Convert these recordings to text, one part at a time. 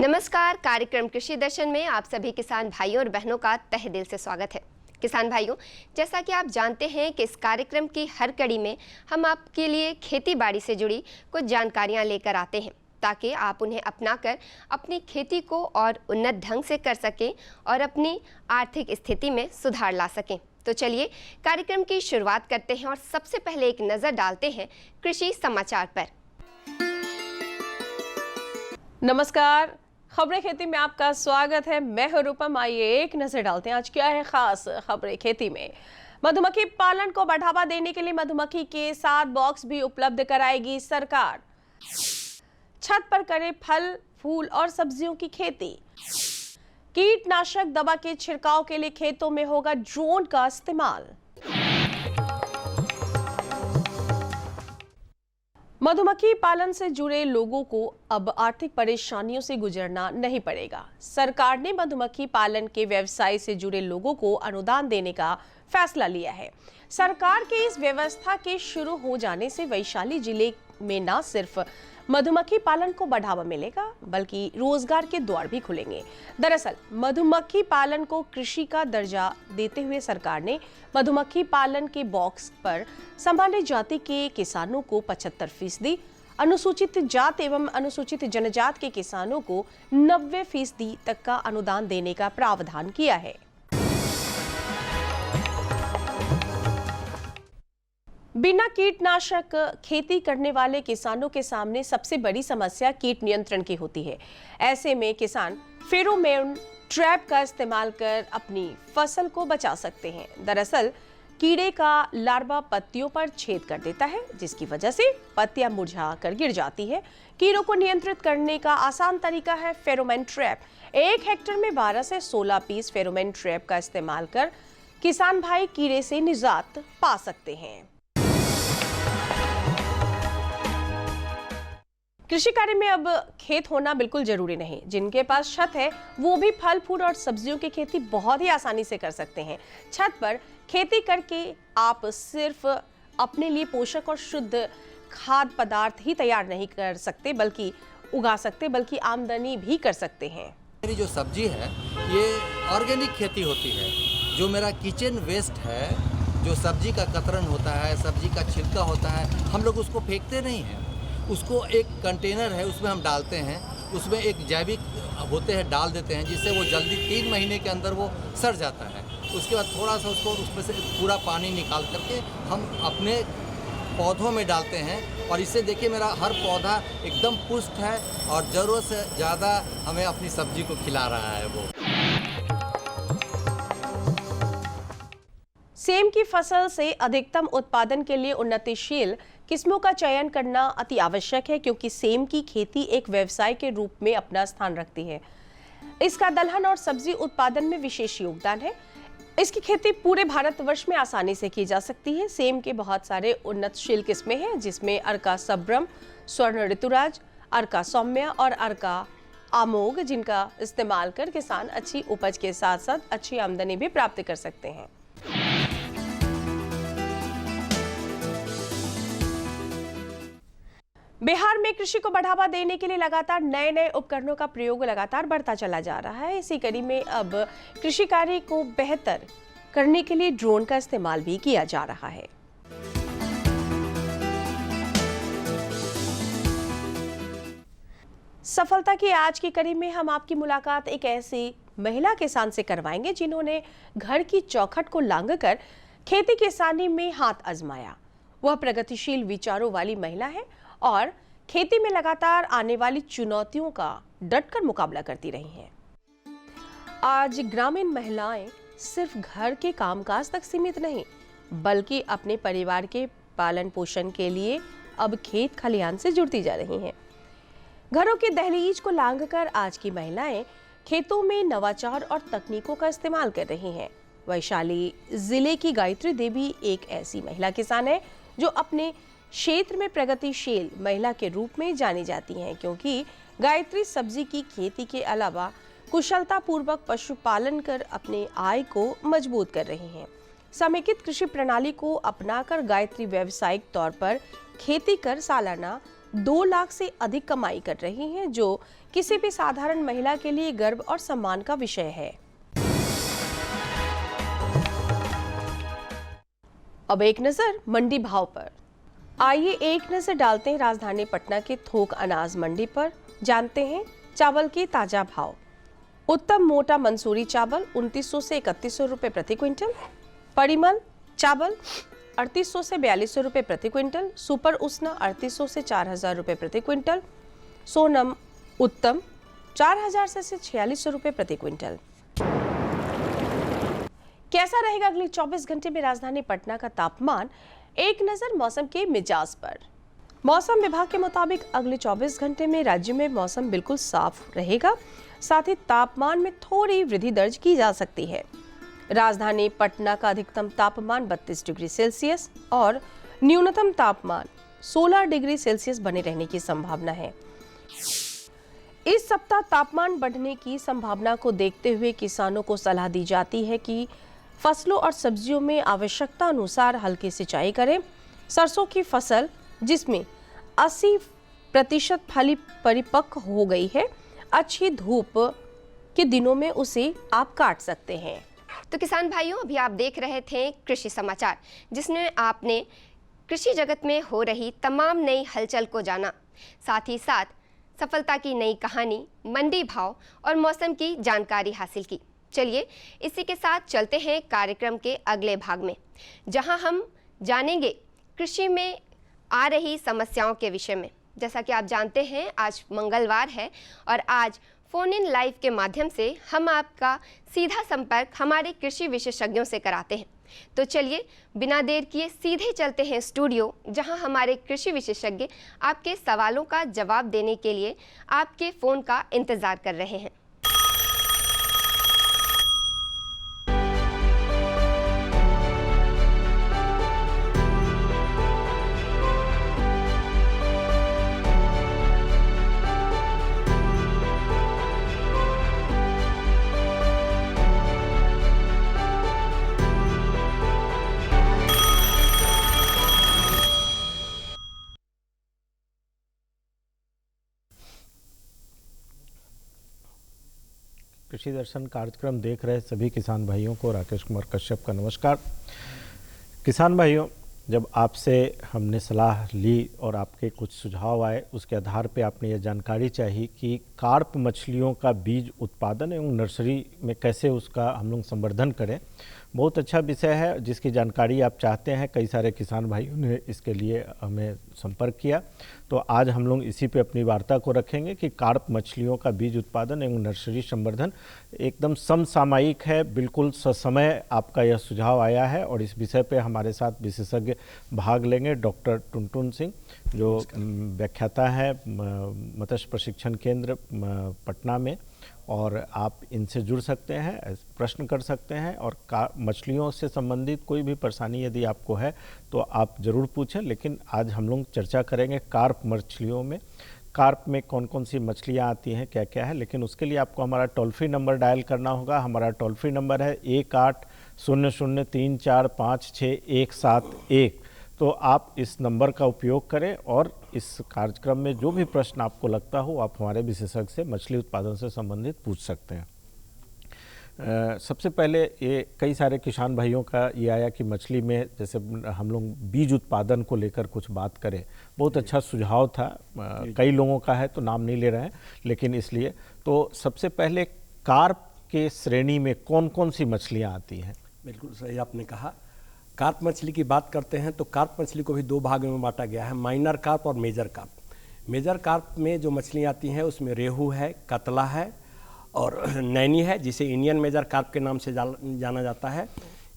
नमस्कार। कार्यक्रम कृषि दर्शन में आप सभी किसान भाइयों और बहनों का तहे दिल से स्वागत है। किसान भाइयों, जैसा कि आप जानते हैं कि इस कार्यक्रम की हर कड़ी में हम आपके लिए खेती बाड़ी से जुड़ी कुछ जानकारियां लेकर आते हैं ताकि आप उन्हें अपनाकर अपनी खेती को और उन्नत ढंग से कर सकें और अपनी आर्थिक स्थिति में सुधार ला सकें। तो चलिए कार्यक्रम की शुरुआत करते हैं और सबसे पहले एक नज़र डालते हैं कृषि समाचार पर। नमस्कार, खबरें खेती में आपका स्वागत है। मैं हूं रूपम। आइए एक नजर डालते हैं आज क्या है खास खबरें खेती में। मधुमक्खी पालन को बढ़ावा देने के लिए मधुमक्खी के 7 बॉक्स भी उपलब्ध कराएगी सरकार। छत पर करें फल, फूल और सब्जियों की खेती। कीटनाशक दवा के छिड़काव के लिए खेतों में होगा ड्रोन का इस्तेमाल। मधुमक्खी पालन से जुड़े लोगों को अब आर्थिक परेशानियों से गुजरना नहीं पड़ेगा। सरकार ने मधुमक्खी पालन के व्यवसाय से जुड़े लोगों को अनुदान देने का फैसला लिया है। सरकार के इस व्यवस्था के शुरू हो जाने से वैशाली जिले में न सिर्फ मधुमक्खी पालन को बढ़ावा मिलेगा बल्कि रोजगार के द्वार भी खुलेंगे। दरअसल मधुमक्खी पालन को कृषि का दर्जा देते हुए सरकार ने मधुमक्खी पालन के बॉक्स पर सामान्य जाति के किसानों को 75%, अनुसूचित जात एवं अनुसूचित जनजात के किसानों को 90% तक का अनुदान देने का प्रावधान किया है। बिना कीटनाशक खेती करने वाले किसानों के सामने सबसे बड़ी समस्या कीट नियंत्रण की होती है। ऐसे में किसान फेरोमोन ट्रैप का इस्तेमाल कर अपनी फसल को बचा सकते हैं। दरअसल कीड़े का लार्वा पत्तियों पर छेद कर देता है, जिसकी वजह से पत्तियां मुरझा कर गिर जाती है। कीड़ों को नियंत्रित करने का आसान तरीका है फेरोमोन ट्रैप। 1 हेक्टेयर में 12 से 16 पीस फेरोमोन ट्रैप का इस्तेमाल कर किसान भाई कीड़े से निजात पा सकते हैं। कृषि कार्य में अब खेत होना बिल्कुल जरूरी नहीं। जिनके पास छत है वो भी फल फूल और सब्जियों की खेती बहुत ही आसानी से कर सकते हैं। छत पर खेती करके आप सिर्फ अपने लिए पोषक और शुद्ध खाद्य पदार्थ ही तैयार नहीं कर सकते बल्कि उगा सकते बल्कि आमदनी भी कर सकते हैं। मेरी जो सब्जी है ये ऑर्गेनिक खेती होती है। जो मेरा किचन वेस्ट है, जो सब्जी का कतरन होता है, सब्जी का छिलका होता है, हम लोग उसको फेंकते नहीं हैं। उसको एक कंटेनर है उसमें हम डालते हैं, उसमें एक जैविक होते हैं डाल देते हैं जिससे वो जल्दी 3 महीने के अंदर वो सड़ जाता है। उसके बाद थोड़ा सा उसको उसमें से पूरा पानी निकाल करके हम अपने पौधों में डालते हैं और इससे देखिए मेरा हर पौधा एकदम पुष्ट है और ज़रूरत से ज़्यादा हमें अपनी सब्जी को खिला रहा है वो। सेम की फसल से अधिकतम उत्पादन के लिए उन्नतिशील किस्मों का चयन करना अति आवश्यक है, क्योंकि सेम की खेती एक व्यवसाय के रूप में अपना स्थान रखती है। इसका दलहन और सब्जी उत्पादन में विशेष योगदान है। इसकी खेती पूरे भारतवर्ष में आसानी से की जा सकती है। सेम के बहुत सारे उन्नतशील किस्में हैं, जिसमें अर्का सब्रम, स्वर्ण ऋतुराज, अर्का सौम्या और अर्का आमोग, जिनका इस्तेमाल कर किसान अच्छी उपज के साथ साथ अच्छी आमदनी भी प्राप्त कर सकते हैं। बिहार में कृषि को बढ़ावा देने के लिए लगातार नए नए उपकरणों का प्रयोग लगातार बढ़ता चला जा रहा है। इसी कड़ी में अब कृषि कार्य को बेहतर करने के लिए ड्रोन का इस्तेमाल भी किया जा रहा है। सफलता की आज की कड़ी में हम आपकी मुलाकात एक ऐसी महिला किसान से करवाएंगे जिन्होंने घर की चौखट को लांघकर खेती किसानी में हाथ आजमाया। वह प्रगतिशील विचारों वाली महिला है और खेती में लगातार आने वाली चुनौतियों का डटकर मुकाबला करती रही हैं। आज ग्रामीण महिलाएं सिर्फ घर के कामकाज तक सीमित नहीं बल्कि अपने परिवार के पालन पोषण के लिए अब खेत खलिहान से जुड़ती जा रही हैं। घरों की दहलीज को लांघकर आज की महिलाएं खेतों में नवाचार और तकनीकों का इस्तेमाल कर रही हैं। वैशाली जिले की गायत्री देवी एक ऐसी महिला किसान है जो अपने क्षेत्र में प्रगतिशील महिला के रूप में जानी जाती हैं, क्योंकि गायत्री सब्जी की खेती के अलावा कुशलता पूर्वक पशुपालन कर अपने आय को मजबूत कर रही हैं। समेकित कृषि प्रणाली को अपनाकर गायत्री व्यावसायिक तौर पर खेती कर सालाना 2 लाख से अधिक कमाई कर रही हैं, जो किसी भी साधारण महिला के लिए गर्व और सम्मान का विषय है। अब एक नजर मंडी भाव पर। आइए एक नजर डालते हैं राजधानी पटना के थोक अनाज मंडी पर। जानते हैं चावल के ताजा भाव। उत्तम मोटा मंसूरी चावल 2900 से 3100 रुपए प्रति क्विंटल, परिमल चावल 3800 से 4200 रुपए प्रति क्विंटल, सुपर उसना 3800 से 4000 रुपए प्रति क्विंटल, सोनम उत्तम 4000 से 4600 रुपए प्रति क्विंटल। कैसा रहेगा अगले 24 घंटे में राजधानी पटना का तापमान? एक नजर मौसम के मिजाज पर। मौसम विभाग के मुताबिक अगले 24 घंटे में राज्य में मौसम बिल्कुल साफ रहेगा, साथ ही तापमान में थोड़ी वृद्धि दर्ज की जा सकती है। राजधानी पटना का अधिकतम तापमान 32 डिग्री सेल्सियस और न्यूनतम तापमान 16 डिग्री सेल्सियस बने रहने की संभावना है। इस सप्ताह तापमान बढ़ने की संभावना को देखते हुए किसानों को सलाह दी जाती है कि फसलों और सब्जियों में आवश्यकता अनुसार हल्की सिंचाई करें। सरसों की फसल जिसमें 80% फली परिपक्व हो गई है, अच्छी धूप के दिनों में उसे आप काट सकते हैं। तो किसान भाइयों, अभी आप देख रहे थे कृषि समाचार, जिसमें आपने कृषि जगत में हो रही तमाम नई हलचल को जाना, साथ ही साथ सफलता की नई कहानी, मंडी भाव और मौसम की जानकारी हासिल की। चलिए इसी के साथ चलते हैं कार्यक्रम के अगले भाग में, जहां हम जानेंगे कृषि में आ रही समस्याओं के विषय में। जैसा कि आप जानते हैं आज मंगलवार है और आज फोन इन लाइव के माध्यम से हम आपका सीधा संपर्क हमारे कृषि विशेषज्ञों से कराते हैं। तो चलिए बिना देर किए सीधे चलते हैं स्टूडियो, जहां हमारे कृषि विशेषज्ञ आपके सवालों का जवाब देने के लिए आपके फ़ोन का इंतज़ार कर रहे हैं। कृषि दर्शन कार्यक्रम देख रहे सभी किसान भाइयों को राकेश कुमार कश्यप का नमस्कार। किसान भाइयों, जब आपसे हमने सलाह ली और आपके कुछ सुझाव आए, उसके आधार पे आपने ये जानकारी चाहिए कि कार्प मछलियों का बीज उत्पादन एवं नर्सरी में कैसे उसका हम लोग संवर्धन करें। बहुत अच्छा विषय है जिसकी जानकारी आप चाहते हैं। कई सारे किसान भाइयों ने इसके लिए हमें संपर्क किया, तो आज हम लोग इसी पे अपनी वार्ता को रखेंगे कि कार्प मछलियों का बीज उत्पादन एवं नर्सरी संवर्धन एकदम समसामयिक है। बिल्कुल ससमय आपका यह सुझाव आया है और इस विषय पे हमारे साथ विशेषज्ञ भाग लेंगे। डॉक्टर टुनटुन सिंह जो व्याख्याता है मत्स्य प्रशिक्षण केंद्र पटना में, और आप इनसे जुड़ सकते हैं, प्रश्न कर सकते हैं और मछलियों से संबंधित कोई भी परेशानी यदि आपको है तो आप ज़रूर पूछें। लेकिन आज हम लोग चर्चा करेंगे कार्प मछलियों में। कार्प में कौन कौन सी मछलियां आती हैं, क्या क्या है, लेकिन उसके लिए आपको हमारा टोल फ्री नंबर डायल करना होगा। हमारा टोल फ्री नंबर है 180034566171। तो आप इस नंबर का उपयोग करें और इस कार्यक्रम में जो भी प्रश्न आपको लगता हो आप हमारे विशेषज्ञ से मछली उत्पादन से संबंधित पूछ सकते हैं। सबसे पहले ये कई सारे किसान भाइयों का ये आया कि मछली में जैसे हम लोग बीज उत्पादन को लेकर कुछ बात करें। बहुत अच्छा सुझाव था, कई लोगों का है तो नाम नहीं ले रहे हैं, लेकिन इसलिए तो सबसे पहले कार्प के श्रेणी में कौन कौन सी मछलियाँ आती हैं? बिल्कुल सही आपने कहा। कार्प मछली की बात करते हैं तो कार्प मछली को भी 2 भागों में बांटा गया है, माइनर कार्प और मेजर कार्प। मेजर कार्प में जो मछलियाँ आती हैं उसमें रेहू है, कतला है और नैनी है, जिसे इंडियन मेजर कार्प के नाम से जाना जाता है।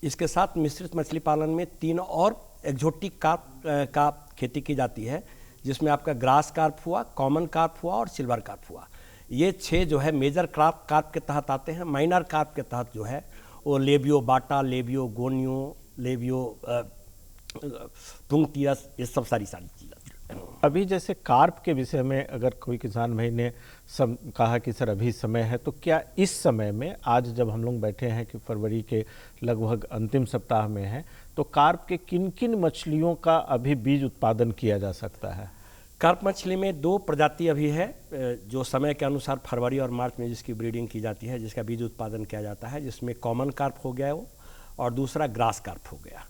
इसके साथ मिश्रित मछली पालन में 3 और एक्जोटिक कार्प का खेती की जाती है, जिसमें आपका ग्रास कार्प हुआ, कॉमन कार्प हुआ और सिल्वर कार्प हुआ। ये 6 जो है मेजर कार्प के तहत आते हैं। माइनर कार्प के तहत जो है वो लेबियो बाटा, लेबियो गोनियो, लेबियो पुंक्टियस, ये सब सारी चीज़ें। अभी जैसे कार्प के विषय में अगर कोई किसान भाई ने कहा कि सर अभी समय है, तो क्या इस समय में, आज जब हम लोग बैठे हैं कि फरवरी के लगभग अंतिम सप्ताह में है, तो कार्प के किन किन मछलियों का अभी बीज उत्पादन किया जा सकता है? कार्प मछली में 2 प्रजाति अभी है जो समय के अनुसार फरवरी और मार्च में जिसकी ब्रीडिंग की जाती है, जिसका बीज उत्पादन किया जाता है, जिसमें कॉमन कार्प हो गया वो और दूसरा ग्रास कार्प हो गया।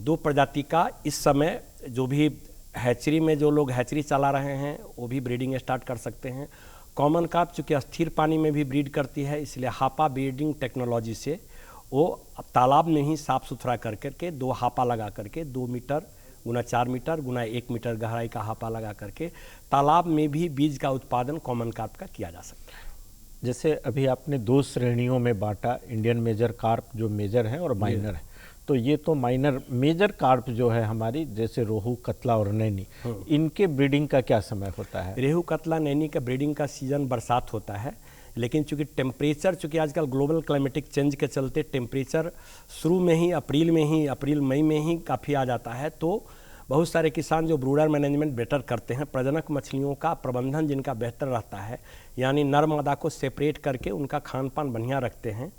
2 प्रजाति का इस समय जो भी हैचरी में जो लोग हैचरी चला रहे हैं वो भी ब्रीडिंग स्टार्ट कर सकते हैं। कॉमन कार्प चूँकि स्थिर पानी में भी ब्रीड करती है, इसलिए हापा ब्रीडिंग टेक्नोलॉजी से वो तालाब में ही साफ़ सुथरा कर करके 2 हापा लगा करके 2 मीटर गुना 4 मीटर गुना 1 मीटर गहराई का हापा लगा करके तालाब में भी बीज का उत्पादन कॉमन कार्प का किया जा सकता है। जैसे अभी आपने 2 श्रेणियों में बांटा, इंडियन मेजर कार्प जो मेजर है और माइनर है, तो ये तो माइनर, मेजर कार्प जो है हमारी जैसे रोहू, कतला और नैनी, इनके ब्रीडिंग का क्या समय होता है? रेहू, कतला, नैनी का ब्रीडिंग का सीजन बरसात होता है, लेकिन चूंकि टेम्परेचर, चूंकि आजकल ग्लोबल क्लाइमेटिक चेंज के चलते टेम्परेचर शुरू में ही अप्रैल मई में ही काफ़ी आ जाता है, तो बहुत सारे किसान जो ब्रूडर मैनेजमेंट बेटर करते हैं, प्रजनक मछलियों का प्रबंधन जिनका बेहतर रहता है, यानी नर मादा को सेपरेट करके उनका खान पान बढ़िया रखते हैं,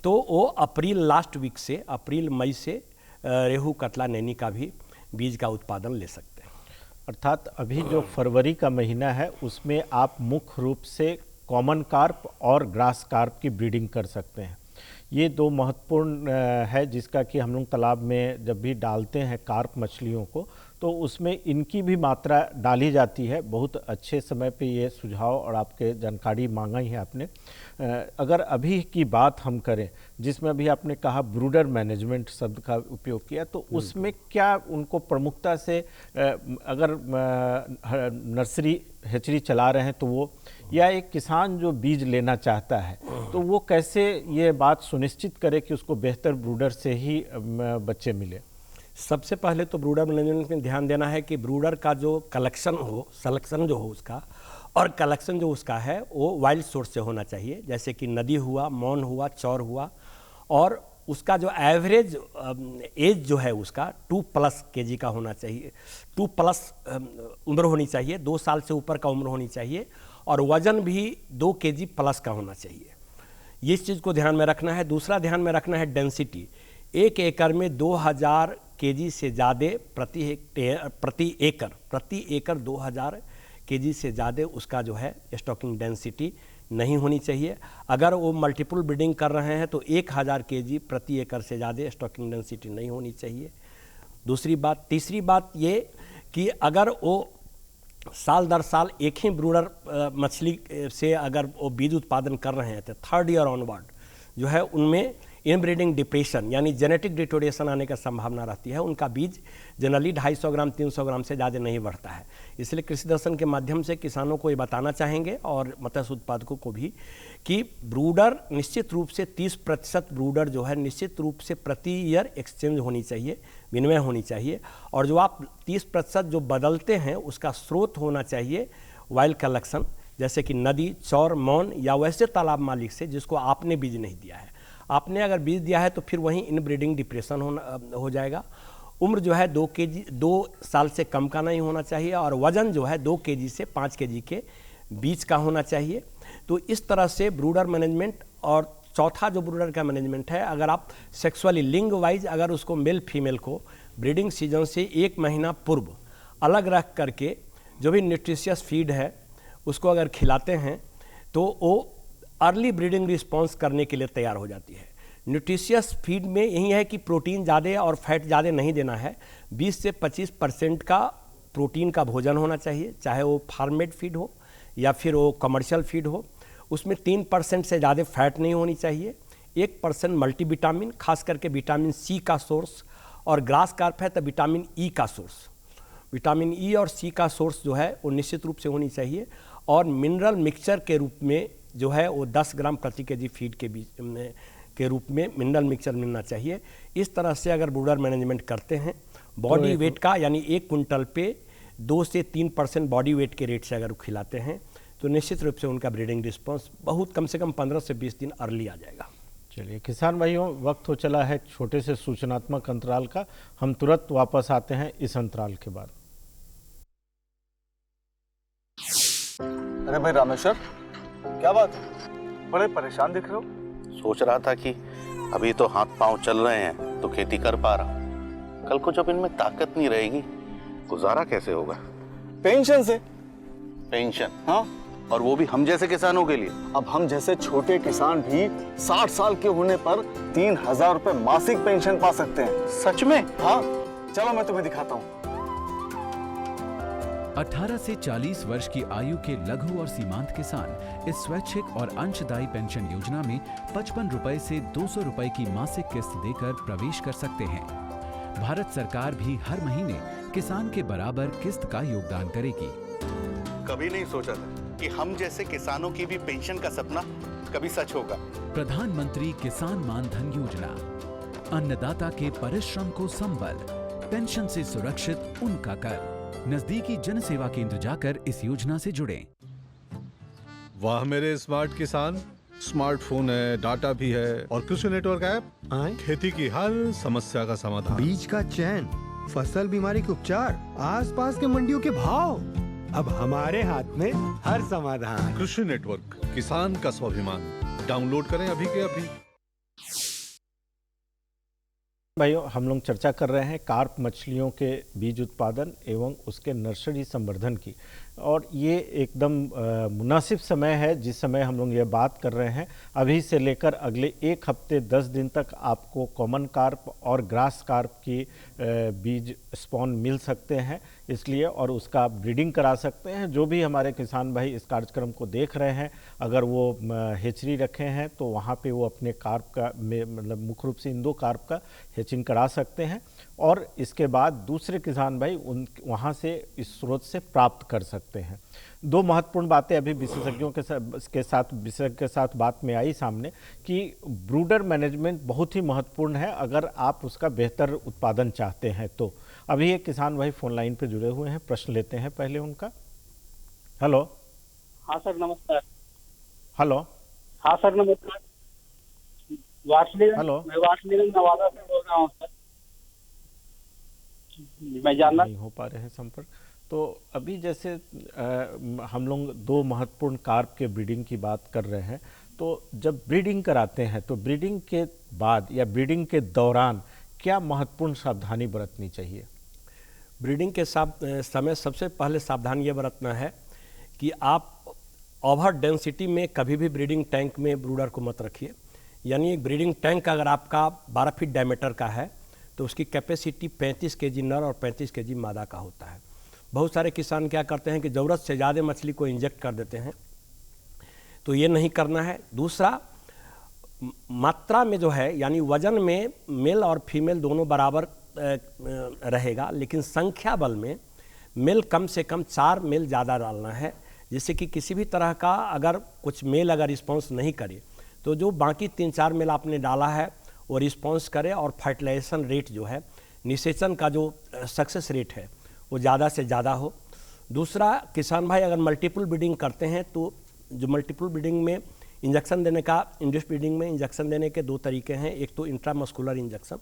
तो वो अप्रैल लास्ट वीक से अप्रैल मई से रेहू, कतला, नैनी का भी बीज का उत्पादन ले सकते हैं। अर्थात अभी जो फरवरी का महीना है उसमें आप मुख्य रूप से कॉमन कार्प और ग्रास कार्प की ब्रीडिंग कर सकते हैं। ये 2 महत्वपूर्ण है जिसका कि हम लोग तालाब में जब भी डालते हैं कार्प मछलियों को, तो उसमें इनकी भी मात्रा डाली जाती है। बहुत अच्छे समय पे ये सुझाव और आपके जानकारी मांगा ही है आपने। अगर अभी की बात हम करें, जिसमें अभी आपने कहा ब्रूडर मैनेजमेंट शब्द का उपयोग किया, तो उसमें क्या उनको प्रमुखता से अगर नर्सरी हैचरी चला रहे हैं तो वो, या एक किसान जो बीज लेना चाहता है तो वो कैसे ये बात सुनिश्चित करे कि उसको बेहतर ब्रूडर से ही बच्चे मिले? सबसे पहले तो ब्रूडर मैनेजमेंट में ध्यान देना है कि ब्रूडर का जो कलेक्शन हो, सिलेक्शन जो हो उसका, और कलेक्शन जो उसका है वो वाइल्ड सोर्स से होना चाहिए, जैसे कि नदी हुआ, मौन हुआ, चौर हुआ, और उसका जो एवरेज एज जो है उसका 2+ kg का होना चाहिए, 2+ उम्र होनी चाहिए, 2 साल से ऊपर का उम्र होनी चाहिए, और वज़न भी 2 kg प्लस का होना चाहिए। ये इस चीज़ को ध्यान में रखना है। दूसरा ध्यान में रखना है डेंसिटी। 1 एकड़ में 2000 kg से ज़्यादा प्रति एकड़ 2000 kg से ज़्यादा उसका जो है स्टॉकिंग डेंसिटी नहीं होनी चाहिए। अगर वो मल्टीपल ब्रीडिंग कर रहे हैं तो 1000 kg प्रति एकड़ से ज़्यादा स्टॉकिंग डेंसिटी नहीं होनी चाहिए। दूसरी बात। तीसरी बात ये कि अगर वो साल दर साल एक ही ब्रूडर मछली से अगर वो बीज उत्पादन कर रहे हैं तो 3rd ईयर ऑनवर्ड जो है उनमें इनब्रीडिंग डिप्रेशन यानी जेनेटिक डिटोरेशन आने का संभावना रहती है। उनका बीज जनरली 250 ग्राम 300 ग्राम से ज़्यादा नहीं बढ़ता है। इसलिए कृषि दर्शन के माध्यम से किसानों को ये बताना चाहेंगे और मत्स्य उत्पादकों को भी कि ब्रूडर निश्चित रूप से 30% ब्रूडर जो है निश्चित रूप से प्रति ईयर एक्सचेंज होनी चाहिए, विनिमय होनी चाहिए। और जो आप 30% जो बदलते हैं उसका स्रोत होना चाहिए वाइल्ड कलेक्शन, जैसे कि नदी, चौर, मौन या वैसे तालाब मालिक से जिसको आपने बीज नहीं दिया है। आपने अगर बीज दिया है तो फिर वहीं इनब्रीडिंग डिप्रेशन हो जाएगा। उम्र जो है 2 साल से कम का नहीं होना चाहिए और वज़न जो है 2 kg से 5 kg के बीच का होना चाहिए। तो इस तरह से ब्रूडर मैनेजमेंट। और चौथा जो ब्रूडर का मैनेजमेंट है, अगर आप सेक्सुअली लिंग वाइज अगर उसको मेल फीमेल को ब्रीडिंग सीजन से 1 महीना पूर्व अलग रख करके जो भी न्यूट्रिशियस फीड है उसको अगर खिलाते हैं तो वो अर्ली ब्रीडिंग रिस्पॉन्स करने के लिए तैयार हो जाती है। न्यूट्रिशियस फीड में यही है कि प्रोटीन ज़्यादा और फैट ज़्यादा नहीं देना है। 20 से 25% का प्रोटीन का भोजन होना चाहिए, चाहे वो फार्म मेड फीड हो या फिर वो कमर्शियल फीड हो। उसमें 3% से ज़्यादा फैट नहीं होनी चाहिए। 1% मल्टीविटामिन, खास करके विटामिन सी का सोर्स, और ग्रास कार्प है तो विटामिन ई का सोर्स। विटामिन ई और सी का सोर्स जो है वो निश्चित रूप से होनी चाहिए। और मिनरल मिक्सचर के रूप में जो है वो 10 ग्राम प्रति kg फीड के रूप में मिनरल मिक्सचर मिलना चाहिए। इस तरह से अगर ब्रूडर मैनेजमेंट करते हैं बॉडी वेट का, यानी 1 कुंटल पे 2 से 3% बॉडी वेट के रेट से अगर खिलाते हैं तो तो निश्चित रूप से उनका ब्रीडिंग रिस्पॉन्स बहुत कम से कम 15 से 20 दिन अर्ली आ जाएगा। चलिए किसान भाइयों, वक्त हो चला है छोटे से सूचनात्मक अंतराल का। हम तुरंत वापस आते हैं इस अंतराल के बाद। अरे भाई रामेश्वर, क्या बात है, बड़े परेशान दिख रहे हो? सोच रहा था कि अभी तो हाथ पांव चल रहे हैं तो खेती कर पा रहा हूं, कल को जब इनमें ताकत नहीं रहेगी गुजारा कैसे होगा? पेंशन से। पेंशन? हाँ, और वो भी हम जैसे किसानों के लिए। अब हम जैसे छोटे किसान भी 60 साल के होने पर 3000 रुपए मासिक पेंशन पा सकते हैं। सच में? हाँ, चलो मैं तुम्हें दिखाता हूँ। 18 से 40 वर्ष की आयु के लघु और सीमांत किसान इस स्वैच्छिक और अंशदायी पेंशन योजना में 55 रुपए से 200 रुपए की मासिक किस्त देकर प्रवेश कर सकते हैं। भारत सरकार भी हर महीने किसान के बराबर किस्त का योगदान करेगी। कभी नहीं सोचा था कि हम जैसे किसानों की भी पेंशन का सपना कभी सच होगा। प्रधानमंत्री किसान मान धन योजना, अन्नदाता के परिश्रम को संबल, पेंशन से सुरक्षित उनका कर। नजदीकी जन सेवा केंद्र जाकर इस योजना से जुड़ें। वाह मेरे स्मार्ट किसान, स्मार्टफोन है, डाटा भी है और कृषि नेटवर्क ऐप खेती की हर समस्या का समाधान। बीज का चयन, फसल बीमारी के उपचार, आसपास के मंडियों के भाव, अब हमारे हाथ में हर समाधान। कृषि नेटवर्क, किसान का स्वाभिमान। डाउनलोड करें अभी के अभी। भाइयों, हम लोग चर्चा कर रहे हैं कार्प मछलियों के बीज उत्पादन एवं उसके नर्सरी संवर्धन की, और ये एकदम मुनासिब समय है जिस समय हम लोग ये बात कर रहे हैं। अभी से लेकर अगले 1 हफ्ते 10 दिन तक आपको कॉमन कार्प और ग्रास कार्प की बीज स्पॉन मिल सकते हैं, इसलिए और उसका आप ब्रीडिंग करा सकते हैं। जो भी हमारे किसान भाई इस कार्यक्रम को देख रहे हैं, अगर वो हेचरी रखे हैं तो वहाँ पे वो अपने कार्प का मतलब मुख्य रूप से इंदो कार्प का हेचिंग करा सकते हैं, और इसके बाद दूसरे किसान भाई वहाँ से इस स्रोत से प्राप्त कर सकते हैं। 2 महत्वपूर्ण बातें अभी विशेषज्ञों के साथ बात में आई सामने कि ब्रूडर मैनेजमेंट बहुत ही महत्वपूर्ण है अगर आप उसका बेहतर उत्पादन चाहते हैं तो। अभी एक किसान भाई फोन लाइन पे जुड़े हुए हैं, प्रश्न लेते हैं पहले उनका। हेलो। हाँ सर नमस्कार। हेलो। हाँ सर नमस्कार। हेलो, मैं वासुदेव नवादा से बोल रहा हूँ सर। मैं जानना नहीं हो पा रहे हैं संपर्क। तो अभी जैसे हम लोग 2 महत्वपूर्ण कार्प के ब्रीडिंग की बात कर रहे हैं, तो जब ब्रीडिंग कराते हैं तो ब्रीडिंग के बाद या ब्रीडिंग के दौरान क्या महत्वपूर्ण सावधानी बरतनी चाहिए? ब्रीडिंग के समय सबसे पहले सावधानी ये बरतना है कि आप ओवर डेंसिटी में कभी भी ब्रीडिंग टैंक में ब्रूडर को मत रखिए। यानी एक ब्रीडिंग टैंक अगर आपका 12 फीट डायमीटर का है तो उसकी कैपेसिटी 35 केजी नर और 35 केजी मादा का होता है। बहुत सारे किसान क्या करते हैं कि ज़रूरत से ज़्यादा मछली को इंजेक्ट कर देते हैं, तो ये नहीं करना है। दूसरा, मात्रा में जो है यानी वजन में मेल और फीमेल दोनों बराबर रहेगा, लेकिन संख्या बल में मेल कम से कम 4 मेल ज़्यादा डालना है, जिससे कि किसी भी तरह का अगर कुछ मेल अगर रिस्पॉन्स नहीं करे तो जो बाकी 3-4 मेल आपने डाला है वो रिस्पॉन्स करे, और फर्टिलाइजेशन रेट जो है, निषेचन का जो सक्सेस रेट है वो ज़्यादा से ज़्यादा हो। दूसरा, किसान भाई अगर मल्टीपल ब्रीडिंग करते हैं तो जो मल्टीपल ब्रीडिंग में इंजेक्शन देने का, इंड्यूस ब्रीडिंग में इंजेक्शन देने के 2 तरीके हैं। एक तो इंट्रामस्कुलर इंजेक्शन,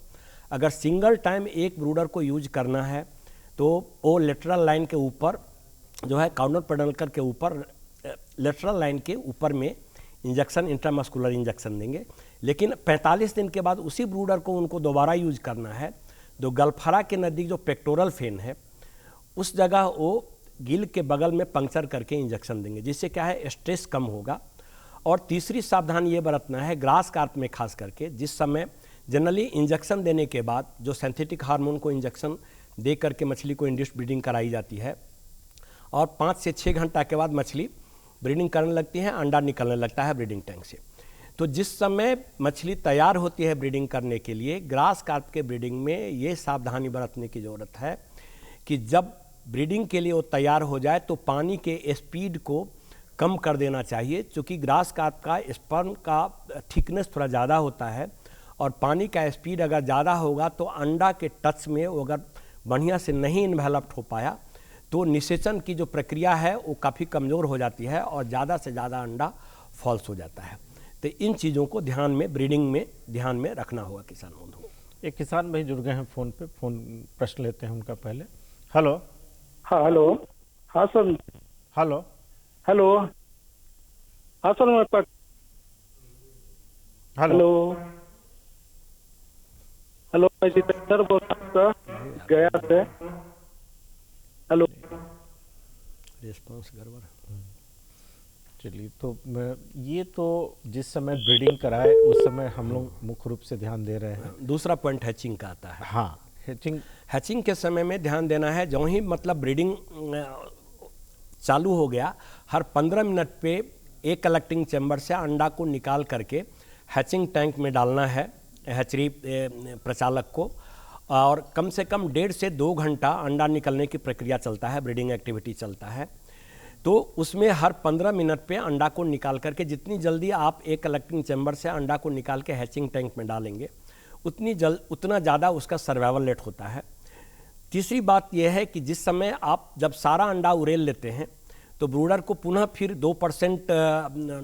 अगर सिंगल टाइम एक ब्रूडर को यूज करना है तो वो लेटरल लाइन के ऊपर जो है, काउंटर पेडनकल के ऊपर लेटरल लाइन के ऊपर में इंजेक्शन, इंट्रामस्कुलर इंजेक्शन देंगे। लेकिन 45 दिन के बाद उसी ब्रूडर को उनको दोबारा यूज करना है। जो गलफरा के नज़दीक जो पेक्टोरल फेन है उस जगह वो गिल के बगल में पंक्चर करके इंजेक्शन देंगे, जिससे क्या है स्ट्रेस कम होगा। और तीसरी सावधानी ये बरतना है ग्रास कार्प में खास करके, जिस समय जनरली इंजेक्शन देने के बाद जो सिंथेटिक हार्मोन को इंजेक्शन दे करके मछली को इंड्यूस ब्रीडिंग कराई जाती है, और 5 से 6 घंटा के बाद मछली ब्रीडिंग करने लगती है, अंडा निकलने लगता है ब्रीडिंग टैंक से। तो जिस समय मछली तैयार होती है ब्रीडिंग करने के लिए, ग्रास कार्प के ब्रीडिंग में ये सावधानी बरतने की ज़रूरत है कि जब ब्रीडिंग के लिए वो तैयार हो जाए तो पानी के स्पीड को कम कर देना चाहिए, क्योंकि ग्रास कार्प का स्पर्म का थिकनेस थोड़ा ज़्यादा होता है, और पानी का स्पीड अगर ज़्यादा होगा तो अंडा के टच में वो अगर बढ़िया से नहीं इन्वेलप्ड हो पाया तो निषेचन की जो प्रक्रिया है वो काफ़ी कमज़ोर हो जाती है और ज़्यादा से ज़्यादा अंडा फॉल्स हो जाता है। तो इन चीज़ों को ध्यान में, ब्रीडिंग में ध्यान में रखना होगा किसान बंधुओं। एक किसान भाई जुड़ गए हैं फ़ोन पे, प्रश्न लेते हैं उनका पहले। हेलो। हाँ हेलो। हाँ सर। हेलो। हेलो। हाँ सर मैं हेलो। हेलो मैं जितेंद्र बोल रहा हूँ गया से। हेलो। रिस्पांस गड़बड़। चलिए, तो ये तो जिस समय ब्रीडिंग कराए उस समय हम लोग मुख्य रूप से ध्यान दे रहे हैं। दूसरा पॉइंट हैचिंग का आता है। हाँ, हैचिंग के समय में ध्यान देना है। जो ही मतलब ब्रीडिंग चालू हो गया, हर 15 मिनट पे एक कलेक्टिंग चैम्बर से अंडा को निकाल करके हैचिंग टैंक में डालना है हैचरी प्रचालक को, और कम से कम 1.5 से 2 घंटा अंडा निकलने की प्रक्रिया चलता है, ब्रीडिंग एक्टिविटी चलता है। तो उसमें हर 15 मिनट पे अंडा को निकाल करके, जितनी जल्दी आप एक कलेक्टिंग चैम्बर से अंडा को निकाल के हैचिंग टैंक में डालेंगे उतना ज़्यादा उसका सर्वाइवल रेट होता है। तीसरी बात यह है कि जिस समय आप जब सारा अंडा उड़ेल लेते हैं तो ब्रूडर को पुनः फिर 2%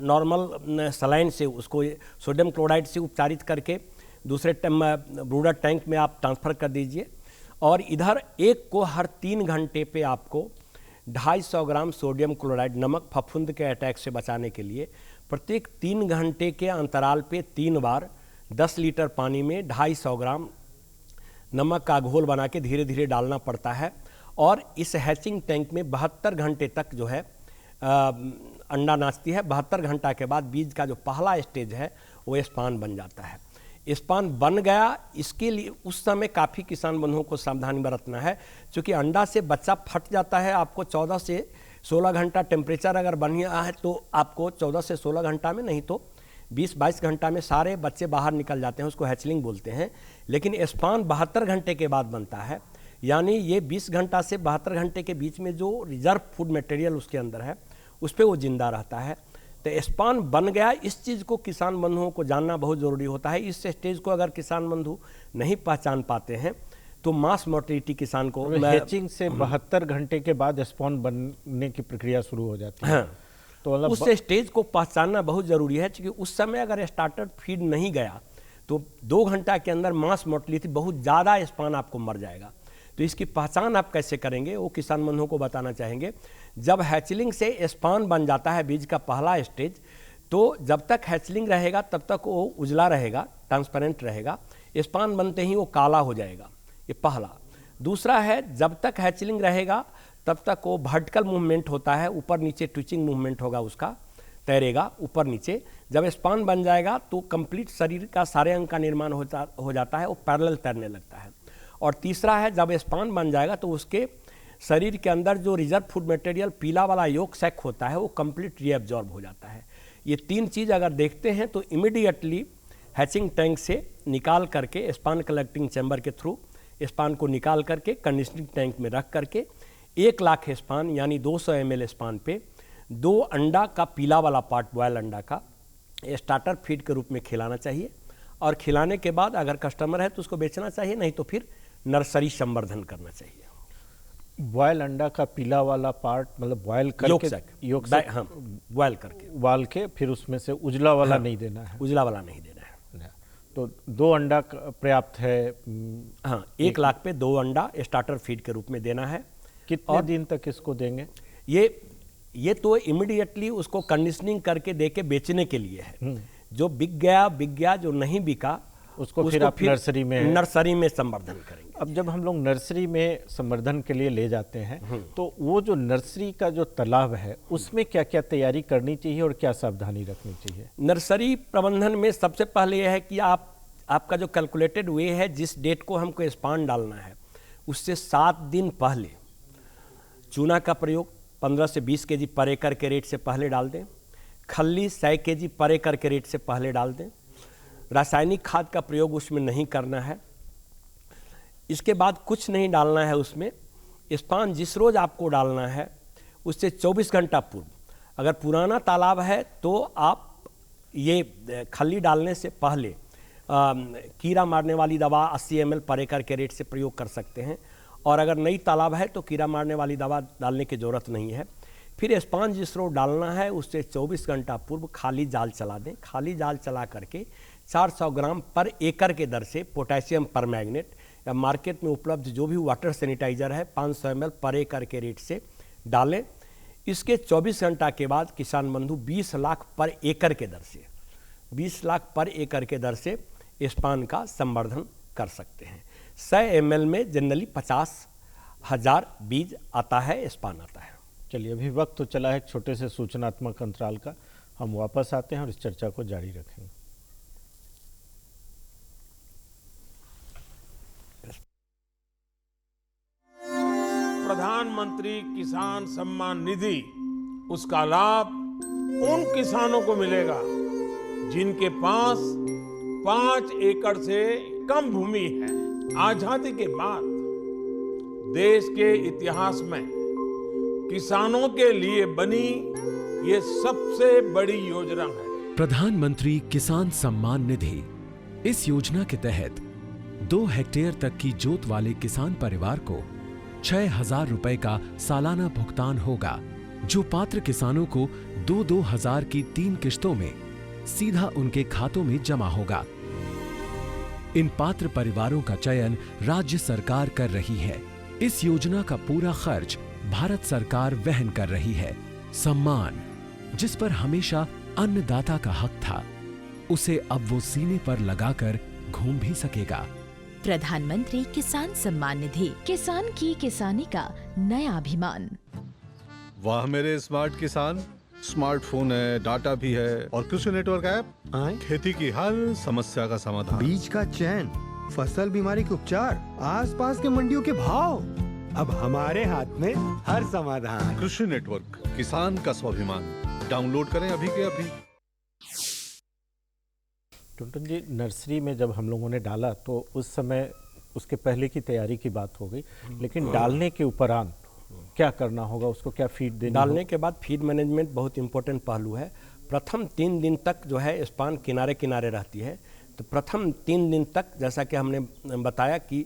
नॉर्मल सलाइन से उसको सोडियम क्लोराइड से उपचारित करके दूसरे ब्रूडर टैंक में आप ट्रांसफ़र कर दीजिए। और इधर एक को हर 3 घंटे पे आपको 250 ग्राम सोडियम क्लोराइड, नमक फफूंद के अटैक से बचाने के लिए प्रत्येक 3 घंटे के अंतराल पे 3 बार 10 लीटर पानी में 250 ग्राम नमक का घोल बना के धीरे धीरे डालना पड़ता है। और इस हैचिंग टैंक में 72 घंटे तक जो है अंडा नाचती है। 72 घंटा के बाद बीज का जो पहला स्टेज है वो स्पान बन जाता है। स्पान बन गया, इसके लिए उस समय काफ़ी किसान बंधुओं को सावधानी बरतना है, क्योंकि अंडा से बच्चा फट जाता है। आपको 14 से 16 घंटा टेम्परेचर अगर बढ़िया है तो आपको 14 से 16 घंटा में, नहीं तो 20-22 घंटा में सारे बच्चे बाहर निकल जाते हैं, उसको हैचलिंग बोलते हैं। लेकिन स्पान 72 घंटे के बाद बनता है, यानी ये 20 घंटा से 72 घंटे के बीच में जो रिजर्व फूड मटेरियल उसके अंदर है उस पर वो जिंदा रहता है। तो स्पान बन गया, इस चीज़ को किसान बंधुओं को जानना बहुत ज़रूरी होता है। इस स्टेज को अगर किसान बंधु नहीं पहचान पाते हैं तो मास मोर्टेलिटी किसान को, हैचिंग से 72 घंटे के बाद स्पान बनने की प्रक्रिया शुरू हो जाती है। हाँ, तो मतलब उस स्टेज को पहचानना बहुत ज़रूरी है, क्योंकि उस समय अगर स्टार्टर फीड नहीं गया तो 2 घंटा के अंदर मास मोर्टेलिटी बहुत ज़्यादा स्पान आपको मर जाएगा। तो इसकी पहचान आप कैसे करेंगे वो किसान बंधुओं को बताना चाहेंगे। जब हैचलिंग से स्पान बन जाता है बीज का पहला स्टेज, तो जब तक हैचलिंग रहेगा तब तक वो उजला रहेगा, ट्रांसपेरेंट रहेगा। स्पान बनते ही वो काला हो जाएगा, ये पहला। दूसरा है, जब तक हैचलिंग रहेगा तब तक वो वर्टिकल मूवमेंट होता है, ऊपर नीचे ट्विचिंग मूवमेंट होगा, उसका तैरेगा ऊपर नीचे। जब स्पान बन जाएगा तो कंप्लीट शरीर का सारे अंग का निर्माण हो जाता है, वो पैरेलल तैरने लगता है। और तीसरा है, जब स्पान बन जाएगा तो उसके शरीर के अंदर जो रिजर्व फूड मटेरियल पीला वाला योग सैक होता है वो कंप्लीट रीअब्जॉर्ब हो जाता है। ये 3 चीज़ अगर देखते हैं तो इमीडिएटली हैचिंग टैंक से निकाल करके स्पान कलेक्टिंग चैम्बर के थ्रू स्पान को निकाल करके कंडीशनिंग टैंक में रख करके 1 लाख स्पान यानी 200 ml स्पान पे 2 अंडा का पीला वाला पार्ट, बॉयल अंडा का, स्टार्टर फीड के रूप में खिलाना चाहिए। और खिलाने के बाद अगर कस्टमर है तो उसको बेचना चाहिए, नहीं तो फिर नर्सरी संवर्धन करना चाहिए। बॉयल अंडा का पीला वाला पार्ट मतलब बॉयल करके, हाँ, बॉयल करके उबाल के फिर उसमें से उजला वाला हाँ, नहीं देना है। उजला वाला नहीं देना है। तो 2 अंडा पर्याप्त है। हाँ, 1 लाख पे 2 अंडा स्टार्टर फीड के रूप में देना है। कितने दिन तक इसको देंगे? ये तो इमीडिएटली उसको कंडीशनिंग करके दे के बेचने के लिए है। जो बिक गया, जो नहीं बिका उसको फिर आप नर्सरी में संवर्धन करेंगे। अब जब हम लोग नर्सरी में संवर्धन के लिए ले जाते हैं तो वो जो नर्सरी का जो तालाब है उसमें क्या क्या तैयारी करनी चाहिए और क्या सावधानी रखनी चाहिए? नर्सरी प्रबंधन में सबसे पहले यह है कि आपका जो कैलकुलेटेड वे है, जिस डेट को हमको स्पान डालना है उससे 7 दिन पहले चूना का प्रयोग 15 से 20 kg पर एकड़ के रेट से पहले डाल दें। खल्ली 100 kg पर एकड़ के रेट से पहले डाल दें। रासायनिक खाद का प्रयोग उसमें नहीं करना है। इसके बाद कुछ नहीं डालना है उसमें। स्पान जिस रोज़ आपको डालना है उससे 24 घंटा पूर्व, अगर पुराना तालाब है तो आप ये खल्ली डालने से पहले कीड़ा मारने वाली दवा 80 ml पर एकड़ के रेट से प्रयोग कर सकते हैं। और अगर नई तालाब है तो कीड़ा मारने वाली दवा डालने की ज़रूरत नहीं है। फिर स्पॉन्ज जिस रोज डालना है उससे 24 घंटा पूर्व खाली जाल चला दें। खाली जाल चला करके 400 ग्राम पर एकड़ के दर से पोटेशियम परमैंगनेट या मार्केट में उपलब्ध जो भी वाटर सैनिटाइजर है 500 ml पर एकड़ के रेट से डालें। इसके 24 घंटा के बाद किसान बंधु 20 लाख पर एकड़ के दर से 20 लाख पर एकड़ के दर से स्पान का संवर्धन कर सकते हैं। 100 ml में जनरली 50,000 बीज आता है, स्पान आता है। चलिए, अभी वक्त तो चला है एक छोटे से सूचनात्मक अंतराल का, हम वापस आते हैं और इस चर्चा को जारी रखेंगे। प्रधानमंत्री किसान सम्मान निधि, उसका लाभ उन किसानों को मिलेगा जिनके पास 5 एकड़ से कम भूमि है। आजादी के बाद देश के इतिहास में किसानों के लिए बनी ये सबसे बड़ी योजना है। प्रधानमंत्री किसान सम्मान निधि। इस योजना के तहत 2 हेक्टेयर तक की जोत वाले किसान परिवार को 6,000 रुपए का सालाना भुगतान होगा, जो पात्र किसानों को 2-2 हजार की 3 किश्तों में सीधा उनके खातों में जमा होगा। इन पात्र परिवारों का चयन राज्य सरकार कर रही है। इस योजना का पूरा खर्च भारत सरकार वहन कर रही है। सम्मान, जिस पर हमेशा अन्नदाता का हक था, उसे अब वो सीने पर लगाकर घूम भी सकेगा। प्रधानमंत्री किसान सम्मान निधि, किसान की किसानी का नया अभिमान। वाह मेरे स्मार्ट किसान, स्मार्टफोन है, डाटा भी है और कृषि नेटवर्क ऐप खेती की हर समस्या का समाधान। बीज का चयन, फसल बीमारी के उपचार, आसपास के मंडियों के भाव, अब हमारे हाथ में हर समाधान। कृषि नेटवर्क, किसान का स्वाभिमान। डाउनलोड करें अभी के अभी। टुनटुन जी, नर्सरी में जब हम लोगों ने डाला तो उस समय उसके पहले की तैयारी की बात हो गई, लेकिन डालने के उपरांत क्या करना होगा, उसको क्या फीड देनी? डालने के बाद फीड मैनेजमेंट बहुत इंपॉर्टेंट पहलू है। प्रथम 3 दिन तक जो है स्पान किनारे किनारे रहती है, तो प्रथम 3 दिन तक जैसा कि हमने बताया कि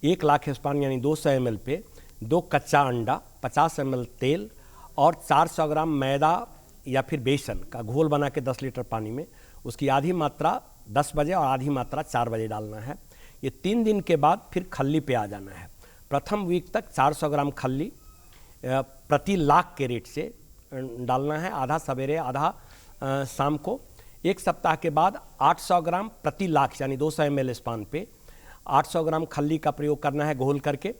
1 लाख स्पान यानी 200 ml पे 2 कच्चा अंडा, 50 ml तेल और 400 ग्राम मैदा या फिर बेसन का घोल बना के 10 लीटर पानी में उसकी आधी मात्रा 10 बजे और आधी मात्रा 4 बजे डालना है। ये 3 दिन के बाद फिर खल्ली पे आ जाना है। प्रथम वीक तक 400 ग्राम खल्ली प्रति लाख के रेट से डालना है, आधा सवेरे आधा शाम को। 1 सप्ताह के बाद 800 ग्राम प्रति लाख यानी 200 ml स्पान पे 800 ग्राम खल्ली का प्रयोग करना है घोल करके।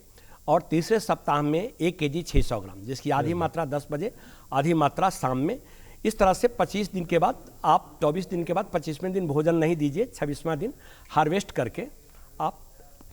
और तीसरे सप्ताह में 1 kg 600 ग्राम, जिसकी आधी मात्रा 10 बजे आधी मात्रा शाम में। इस तरह से 25 दिन के बाद आप 24 दिन के बाद 25वें दिन भोजन नहीं दीजिए, 26वां दिन हार्वेस्ट करके आप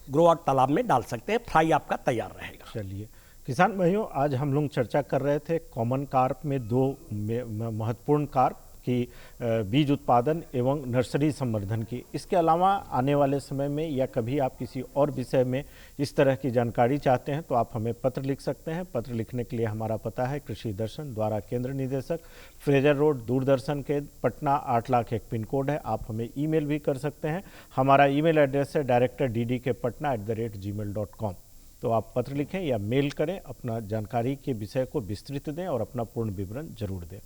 ग्रो आउट तालाब में डाल सकते हैं। फ्राई आपका तैयार रहेगा। चलिए किसान भाइयों, आज हम लोग चर्चा कर रहे थे कॉमन कार्प में 2 महत्वपूर्ण कार्प की बीज उत्पादन एवं नर्सरी संवर्धन की। इसके अलावा आने वाले समय में या कभी आप किसी और विषय में इस तरह की जानकारी चाहते हैं तो आप हमें पत्र लिख सकते हैं। पत्र लिखने के लिए हमारा पता है कृषि दर्शन द्वारा केंद्र निदेशक, फ्रेजर रोड, दूरदर्शन के पटना 8,01 पिन कोड है। आप हमें ईमेल भी कर सकते हैं। हमारा ईमेल एड्रेस है directorddkpatna@gmail.com। तो आप पत्र लिखें या मेल करें, अपना जानकारी के विषय को विस्तृत दें और अपना पूर्ण विवरण जरूर दें।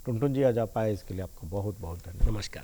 टुनटुन जी, आज आप आए इसके लिए आपको बहुत बहुत धन्यवाद। नमस्कार।